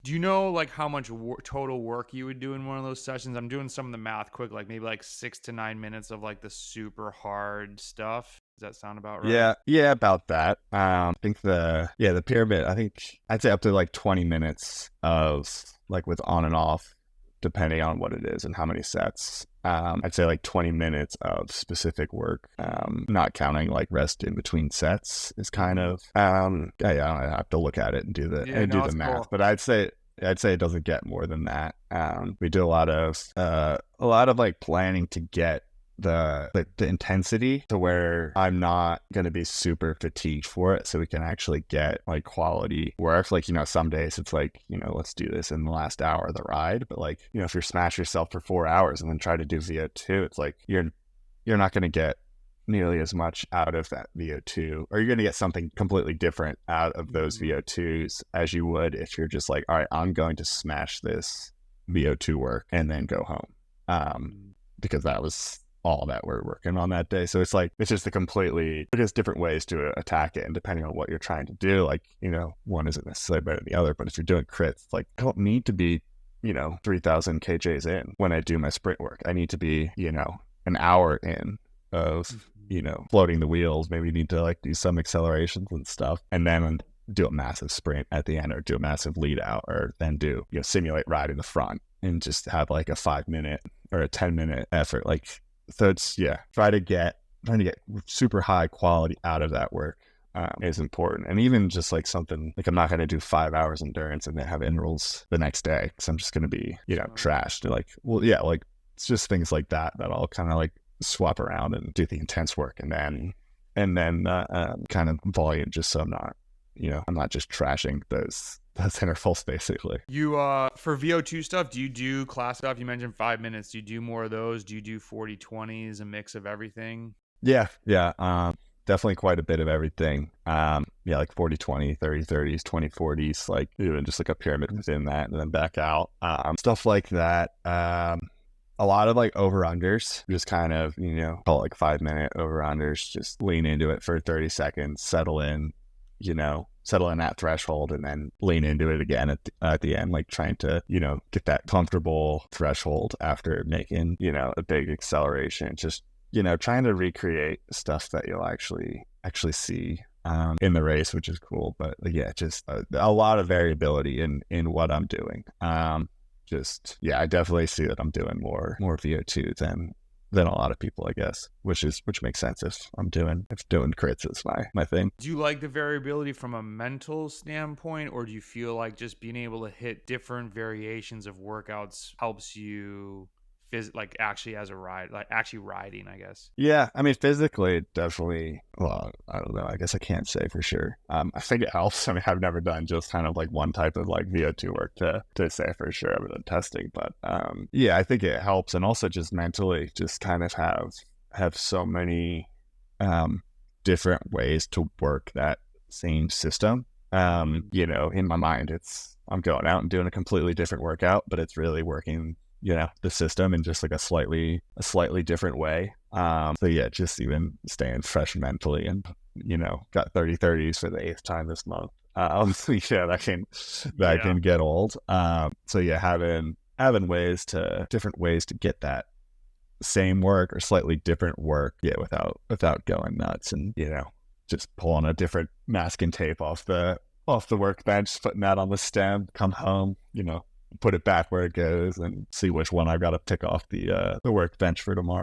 Do you know like how much total work you would do in one of those sessions? I'm doing some of the math quick, like maybe like 6 to 9 minutes of like the super hard stuff. Does that sound about right? Yeah, yeah, about that. I think the pyramid, I think I'd say up to like 20 minutes of like with on and off, depending on what it is and how many sets. I'd say like 20 minutes of specific work, not counting like rest in between sets is kind Mm-hmm. of yeah, I have to look at it and Yeah, do no, the that's math, cool. but I'd say it doesn't get more than that. We do a lot of like planning to get the intensity to where I'm not going to be super fatigued for it, so we can actually get like quality work. Like, some days it's like, let's do this in the last hour of the ride, but like, if you're smash yourself for 4 hours and then try to do VO2, it's like you're not going to get nearly as much out of that VO2, or you're going to get something completely different out of those Mhm. VO2s as you would if you're just like, all right, I'm going to smash this VO2 work and then go home. Mhm. Because that was all that we're working on that day. So it's like, it's just there's different ways to attack it. And depending on what you're trying to do, like, one isn't necessarily better than the other. But if you're doing crits, like, I don't need to be, 3,000 kJs in when I do my sprint work. I need to be, an hour in of, Mhm. floating the wheels. Maybe you need to like do some accelerations and stuff. And then do a massive sprint at the end, or do a massive lead out, or then do, simulate ride in the front and just have like a 5 minute or a 10-minute effort. Like, so it's, yeah, trying to get super high quality out of that work is important. And even just like something like, I'm not going to do 5 hours endurance and then have intervals the next day, because I'm just going to be, Smart. trashed. Like, well, yeah, like it's just things like that I'll kind of like swap around and do the intense work, and then kind of volume, just so I'm not just trashing those intervals basically. You for VO2 stuff, do you do class stuff? You mentioned 5 minutes. Do you do more of those? Do you do 40/20s, a mix of everything? Yeah, yeah. Definitely quite a bit of everything. Yeah, like 40/20, 30/30s, 20/40s, like even just like a pyramid within that and then back out. Stuff like that. A lot of like over unders, just kind of, call it like 5 minute over unders, just lean into it for 30 seconds, settle in that threshold, and then lean into it again at the end, like trying to, get that comfortable threshold after making, a big acceleration. Just, trying to recreate stuff that you'll actually see in the race, which is cool. But yeah, just a lot of variability in what I'm doing. Just, yeah, I definitely see that I'm doing more VO2 than a lot of people, I guess, which makes sense if doing crits is my thing. Do you like the variability from a mental standpoint, or do you feel like just being able to hit different variations of workouts helps you like actually as a ride, like actually riding, I guess? Yeah, I mean, physically, definitely. Well, I don't know. I guess I can't say for sure. I think it helps. I mean, I've never done just kind of like one type of like VO2 work to say for sure. I've done testing, but yeah, I think it helps, and also just mentally, just kind of have so many different ways to work that same system. Mm-hmm. In my mind, I'm going out and doing a completely different workout, but it's really working, the system in just like a slightly different way. So yeah, just even staying fresh mentally, and got 30/30s for the 8th time this month. So yeah, that Yeah. can get old. So yeah, having different ways to get that same work or slightly different work, yeah, without going nuts, and just pulling a different masking tape off the workbench, putting that on the stem, come home, put it back where it goes, and see which one I got to pick off the workbench for tomorrow.